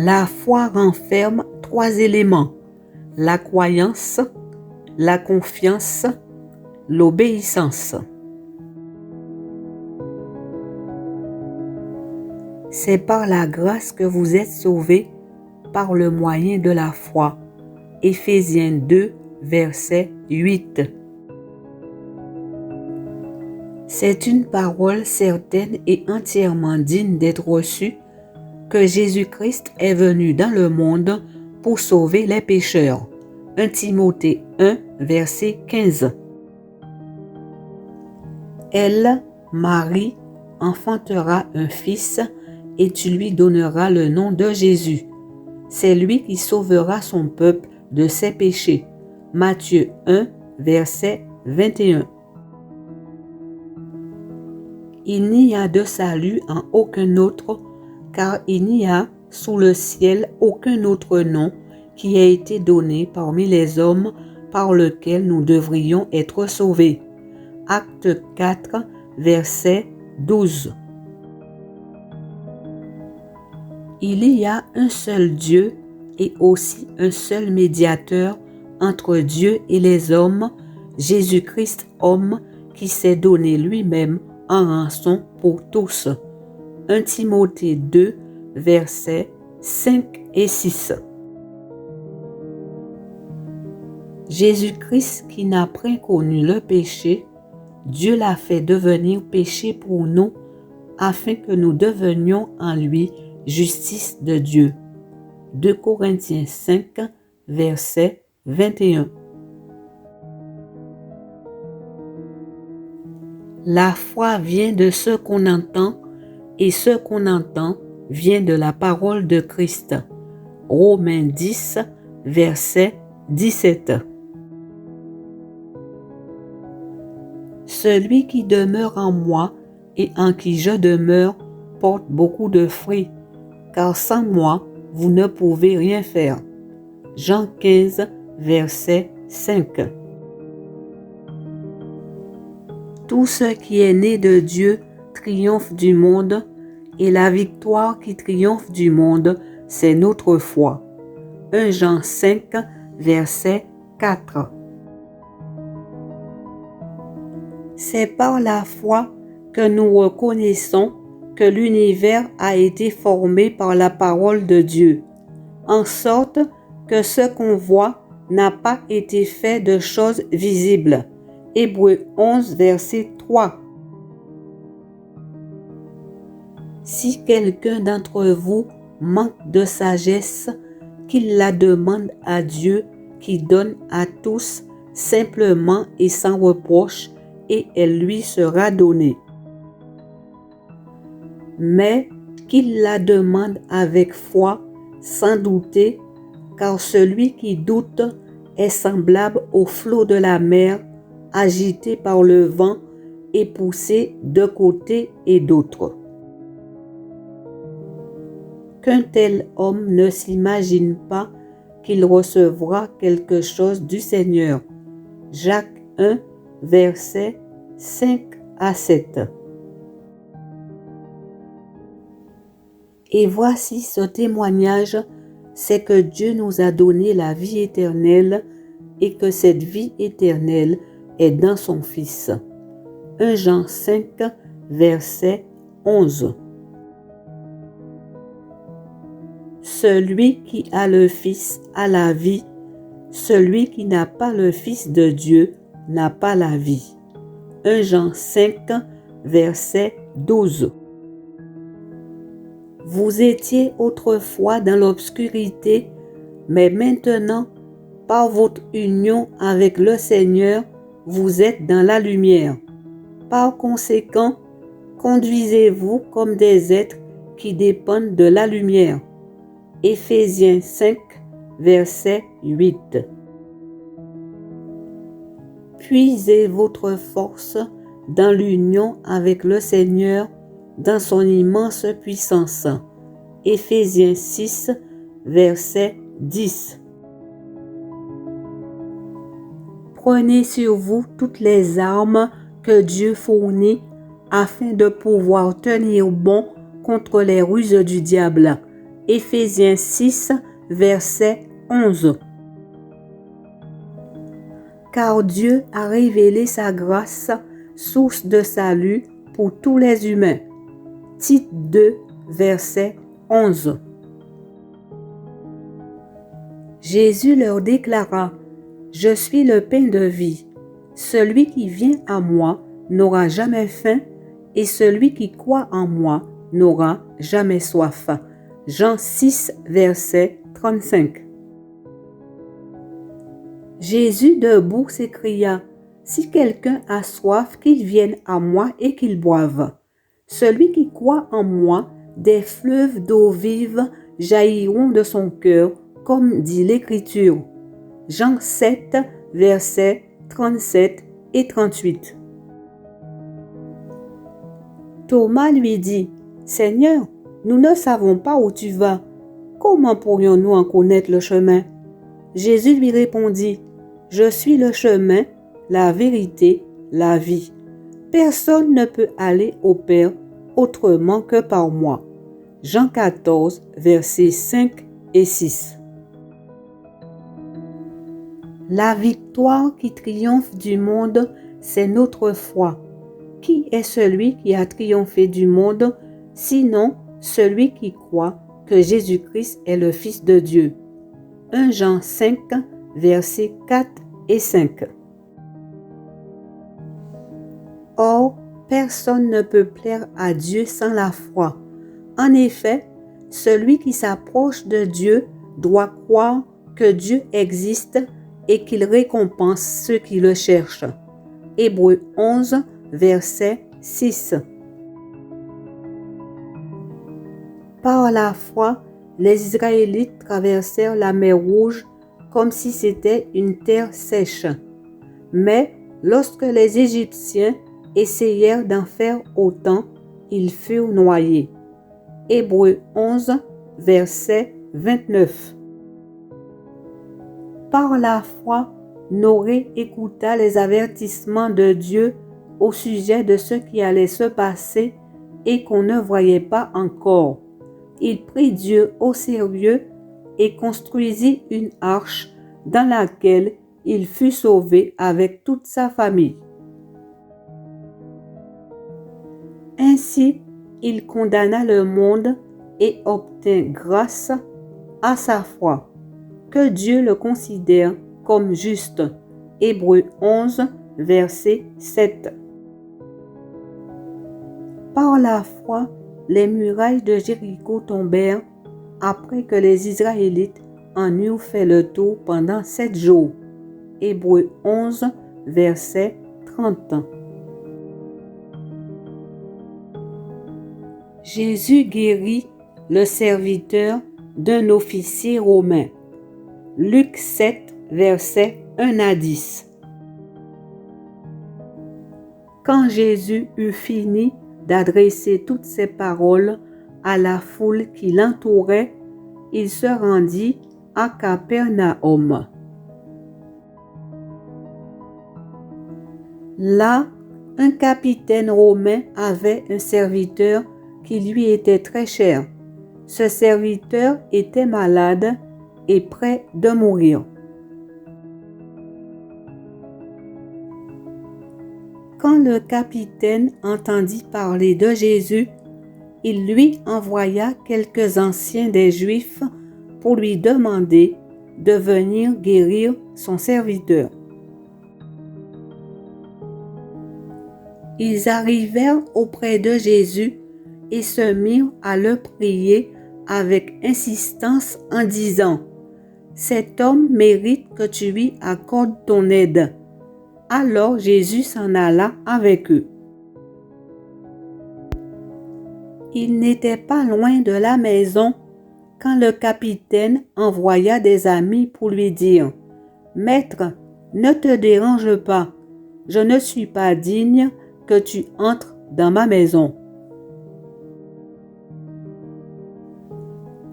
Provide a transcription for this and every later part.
La foi renferme 3 éléments: la croyance, la confiance, l'obéissance. C'est par la grâce que vous êtes sauvés par le moyen de la foi. Éphésiens 2, verset 8. C'est une parole certaine et entièrement digne d'être reçue que Jésus-Christ est venu dans le monde pour sauver les pécheurs. 1 Timothée 1, verset 15. Elle, Marie, enfantera un fils et tu lui donneras le nom de Jésus. C'est lui qui sauvera son peuple de ses péchés. Matthieu 1, verset 21. Il n'y a de salut en aucun autre, car il n'y a sous le ciel aucun autre nom qui ait été donné parmi les hommes par lequel nous devrions être sauvés. Acte 4, verset 12. Il y a un seul Dieu et aussi un seul médiateur entre Dieu et les hommes, Jésus-Christ homme, qui s'est donné lui-même en rançon pour tous. 1 Timothée 2, versets 5 et 6. Jésus-Christ qui n'a point connu le péché, Dieu l'a fait devenir péché pour nous, afin que nous devenions en lui justice de Dieu. 2 Corinthiens 5, verset 21. La foi vient de ce qu'on entend, et ce qu'on entend vient de la parole de Christ. Romains 10, verset 17. Celui qui demeure en moi et en qui je demeure porte beaucoup de fruits, car sans moi, vous ne pouvez rien faire. Jean 15, verset 5. Tout ce qui est né de Dieu triomphe du monde, et la victoire qui triomphe du monde, c'est notre foi. 1 Jean 5, verset 4. C'est par la foi que nous reconnaissons que l'univers a été formé par la parole de Dieu, en sorte que ce qu'on voit n'a pas été fait de choses visibles. Hébreux 11, verset 3. Si quelqu'un d'entre vous manque de sagesse, qu'il la demande à Dieu qui donne à tous simplement et sans reproche, et elle lui sera donnée. Mais qu'il la demande avec foi, sans douter, car celui qui doute est semblable au flot de la mer, agité par le vent et poussé de côté et d'autre. Qu'un tel homme ne s'imagine pas qu'il recevra quelque chose du Seigneur. Jacques 1, versets 5 à 7. Et voici ce témoignage, c'est que Dieu nous a donné la vie éternelle et que cette vie éternelle est dans son Fils. 1 Jean 5, verset 11. Celui qui a le Fils a la vie, celui qui n'a pas le Fils de Dieu n'a pas la vie. 1 Jean 5, verset 12. Vous étiez autrefois dans l'obscurité, mais maintenant, par votre union avec le Seigneur, vous êtes dans la lumière. Par conséquent, conduisez-vous comme des êtres qui dépendent de la lumière. Éphésiens 5, verset 8. Puisez votre force dans l'union avec le Seigneur, dans son immense puissance. Éphésiens 6, verset 10. Prenez sur vous toutes les armes que Dieu fournit afin de pouvoir tenir bon contre les ruses du diable. Éphésiens 6, verset 11. Car Dieu a révélé sa grâce, source de salut pour tous les humains. Tite 2, verset 11. Jésus leur déclara: Je suis le pain de vie. Celui qui vient à moi n'aura jamais faim, et celui qui croit en moi n'aura jamais soif. Jean 6, verset 35. Jésus debout s'écria: Si quelqu'un a soif, qu'il vienne à moi et qu'il boive. Celui qui croit en moi, des fleuves d'eau vive jailliront de son cœur, comme dit l'Écriture. Jean 7, versets 37 et 38. Thomas lui dit: Seigneur, nous ne savons pas où tu vas. Comment pourrions-nous en connaître le chemin? Jésus lui répondit: Je suis le chemin, la vérité, la vie. Personne ne peut aller au Père autrement que par moi. Jean 14, versets 5 et 6. La victoire qui triomphe du monde, c'est notre foi. Qui est celui qui a triomphé du monde, sinon celui qui croit que Jésus-Christ est le Fils de Dieu? 1 Jean 5, versets 4 et 5. Or, personne ne peut plaire à Dieu sans la foi. En effet, celui qui s'approche de Dieu doit croire que Dieu existe et qu'il récompense ceux qui le cherchent. Hébreux 11, verset 6. Par la foi, les Israélites traversèrent la mer Rouge comme si c'était une terre sèche. Mais lorsque les Égyptiens essayèrent d'en faire autant, ils furent noyés. Hébreux 11, verset 29. Par la foi, Noé écouta les avertissements de Dieu au sujet de ce qui allait se passer et qu'on ne voyait pas encore. Il prit Dieu au sérieux et construisit une arche dans laquelle il fut sauvé avec toute sa famille. Ainsi, il condamna le monde et obtint grâce à sa foi. Que Dieu le considère comme juste. Hébreux 11, verset 7. Par la foi, les murailles de Jéricho tombèrent après que les Israélites en eurent fait le tour pendant 7 jours. Hébreux 11, verset 30. Jésus guérit le serviteur d'un officier romain. Luc 7, versets 1 à 10. Quand Jésus eut fini d'adresser toutes ces paroles à la foule qui l'entourait, il se rendit à Capernaum. Là, un capitaine romain avait un serviteur qui lui était très cher. Ce serviteur était malade et près de mourir. Quand le capitaine entendit parler de Jésus, il lui envoya quelques anciens des Juifs pour lui demander de venir guérir son serviteur. Ils arrivèrent auprès de Jésus et se mirent à le prier avec insistance en disant: « Cet homme mérite que tu lui accordes ton aide. » Alors Jésus s'en alla avec eux. Il n'était pas loin de la maison quand le capitaine envoya des amis pour lui dire: « Maître, ne te dérange pas, je ne suis pas digne que tu entres dans ma maison.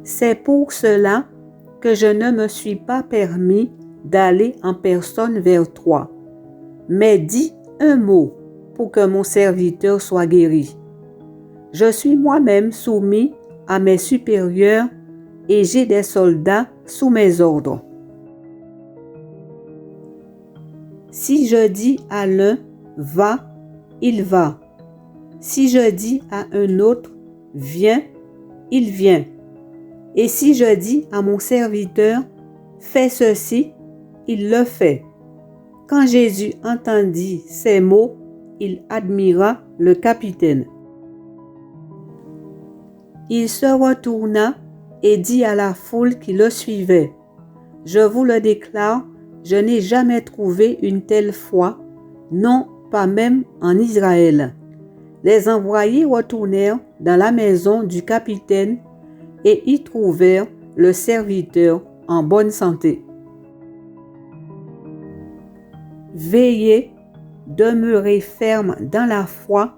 C'est pour cela que je ne me suis pas permis d'aller en personne vers toi. Mais dis un mot pour que mon serviteur soit guéri. Je suis moi-même soumis à mes supérieurs et j'ai des soldats sous mes ordres. Si je dis à l'un, va, il va. Si je dis à un autre, viens, il vient. Et si je dis à mon serviteur, fais ceci, il le fait. Quand Jésus entendit ces mots, il admira le capitaine. Il se retourna et dit à la foule qui le suivait, « Je vous le déclare, je n'ai jamais trouvé une telle foi, non, pas même en Israël. » Les envoyés retournèrent dans la maison du capitaine et y trouvèrent le serviteur en bonne santé. Veillez, demeurez ferme dans la foi,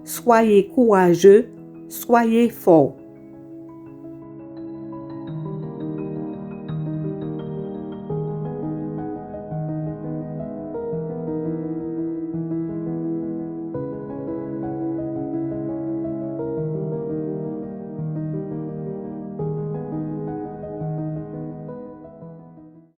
soyez courageux, soyez forts.